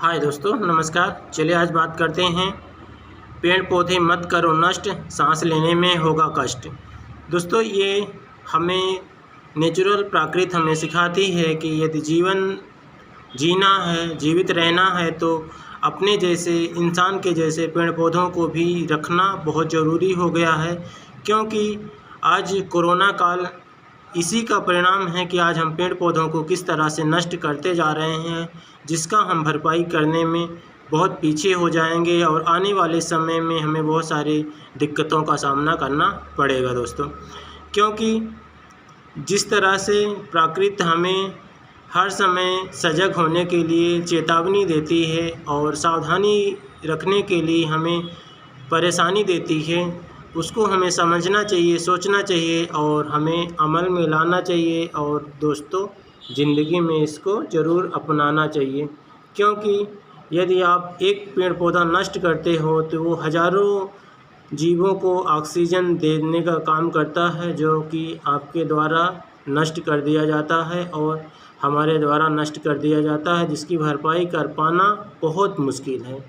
हाय दोस्तों, नमस्कार। चलिए आज बात करते हैं पेड़ पौधे मत करो नष्ट, सांस लेने में होगा कष्ट। दोस्तों, ये हमें नेचुरल प्राकृत हमें सिखाती है कि यदि जीवन जीना है, जीवित रहना है, तो अपने जैसे इंसान के जैसे पेड़ पौधों को भी रखना बहुत ज़रूरी हो गया है। क्योंकि आज कोरोना काल इसी का परिणाम है कि आज हम पेड़ पौधों को किस तरह से नष्ट करते जा रहे हैं, जिसका हम भरपाई करने में बहुत पीछे हो जाएंगे और आने वाले समय में हमें बहुत सारी दिक्कतों का सामना करना पड़ेगा दोस्तों। क्योंकि जिस तरह से प्रकृति हमें हर समय सजग होने के लिए चेतावनी देती है और सावधानी रखने के लिए हमें परेशानी देती है, उसको हमें समझना चाहिए, सोचना चाहिए और हमें अमल में लाना चाहिए। और दोस्तों, ज़िंदगी में इसको ज़रूर अपनाना चाहिए। क्योंकि यदि आप एक पेड़ पौधा नष्ट करते हो तो वो हज़ारों जीवों को ऑक्सीजन देने का काम करता है, जो कि आपके द्वारा नष्ट कर दिया जाता है और हमारे द्वारा नष्ट कर दिया जाता है, जिसकी भरपाई कर पाना बहुत मुश्किल है।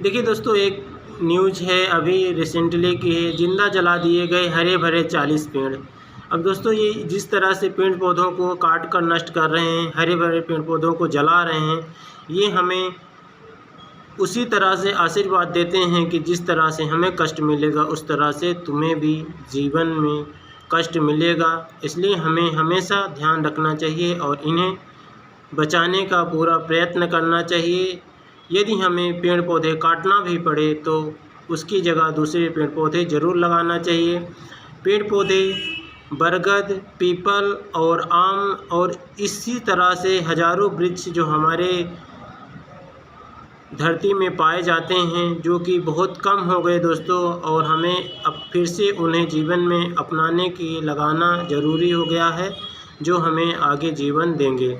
देखिए दोस्तों, एक न्यूज़ है अभी रिसेंटली की है, जिंदा जला दिए गए हरे भरे 40 पेड़। अब दोस्तों, ये जिस तरह से पेड़ पौधों को काट कर नष्ट कर रहे हैं, हरे भरे पेड़ पौधों को जला रहे हैं, ये हमें उसी तरह से आशीर्वाद देते हैं कि जिस तरह से हमें कष्ट मिलेगा उस तरह से तुम्हें भी जीवन में कष्ट मिलेगा। इसलिए हमें हमेशा ध्यान रखना चाहिए और इन्हें बचाने का पूरा प्रयत्न करना चाहिए। यदि हमें पेड़ पौधे काटना भी पड़े तो उसकी जगह दूसरे पेड़ पौधे ज़रूर लगाना चाहिए। पेड़ पौधे बरगद, पीपल और आम और इसी तरह से हज़ारों वृक्ष जो हमारे धरती में पाए जाते हैं, जो कि बहुत कम हो गए दोस्तों, और हमें अब फिर से उन्हें जीवन में अपनाने की लगाना ज़रूरी हो गया है, जो हमें आगे जीवन देंगे।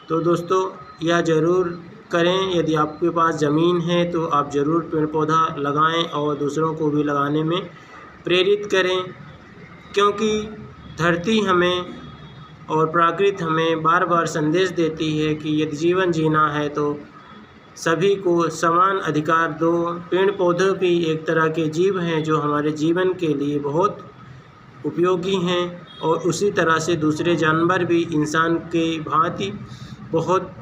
तो दोस्तों, यह ज़रूर करें। यदि आपके पास ज़मीन है तो आप ज़रूर पेड़ पौधा लगाएं और दूसरों को भी लगाने में प्रेरित करें। क्योंकि धरती हमें और प्रकृति हमें बार बार संदेश देती है कि यदि जीवन जीना है तो सभी को समान अधिकार दो। पेड़ पौधे भी एक तरह के जीव हैं जो हमारे जीवन के लिए बहुत उपयोगी हैं, और उसी तरह से दूसरे जानवर भी इंसान के भांति बहुत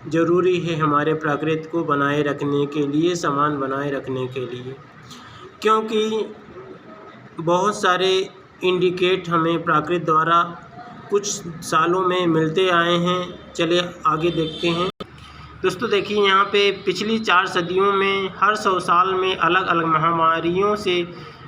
ज़रूरी है हमारे प्रकृति को बनाए रखने के लिए, समान बनाए रखने के लिए। क्योंकि बहुत सारे इंडिकेट हमें प्रकृति द्वारा कुछ सालों में मिलते आए हैं। चलिए आगे देखते हैं। दोस्तों देखिए, यहाँ पे पिछली 4 सदियों में हर 100 साल में अलग अलग महामारियों से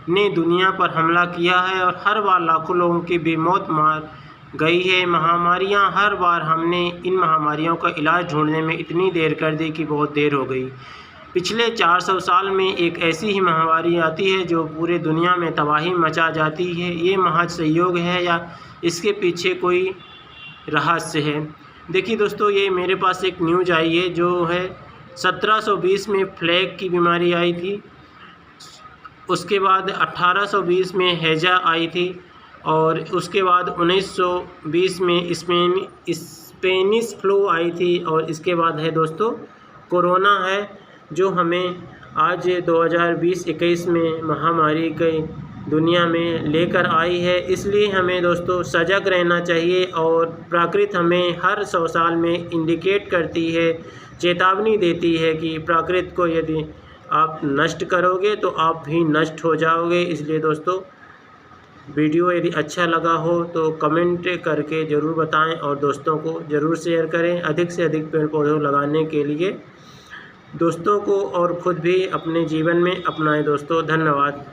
ने दुनिया पर हमला किया है और हर बार लाखों लोगों की बेमौत मार गई है। महामारियाँ हर बार हमने इन महामारियों का इलाज ढूंढने में इतनी देर कर दी कि बहुत देर हो गई। पिछले 400 साल में एक ऐसी ही महामारी आती है जो पूरे दुनिया में तबाही मचा जाती है। ये महज संयोग है या इसके पीछे कोई रहस्य है? देखिए दोस्तों, ये मेरे पास एक न्यूज़ आई है जो है 1720 में प्लेग की बीमारी आई थी। उसके बाद 1820 में हैजा आई थी और उसके बाद 1920 में स्पेनिश फ्लू आई थी, और इसके बाद है दोस्तों कोरोना है, जो हमें आज 2020-21 में महामारी की दुनिया में लेकर आई है। इसलिए हमें दोस्तों सजग रहना चाहिए और प्रकृति हमें हर 100 साल में इंडिकेट करती है, चेतावनी देती है कि प्रकृति को यदि आप नष्ट करोगे तो आप भी नष्ट हो जाओगे। इसलिए दोस्तों, वीडियो यदि अच्छा लगा हो तो कमेंट करके ज़रूर बताएं और दोस्तों को ज़रूर शेयर करें। अधिक से अधिक पेड़ पौधे लगाने के लिए दोस्तों को और ख़ुद भी अपने जीवन में अपनाएं। दोस्तों, धन्यवाद।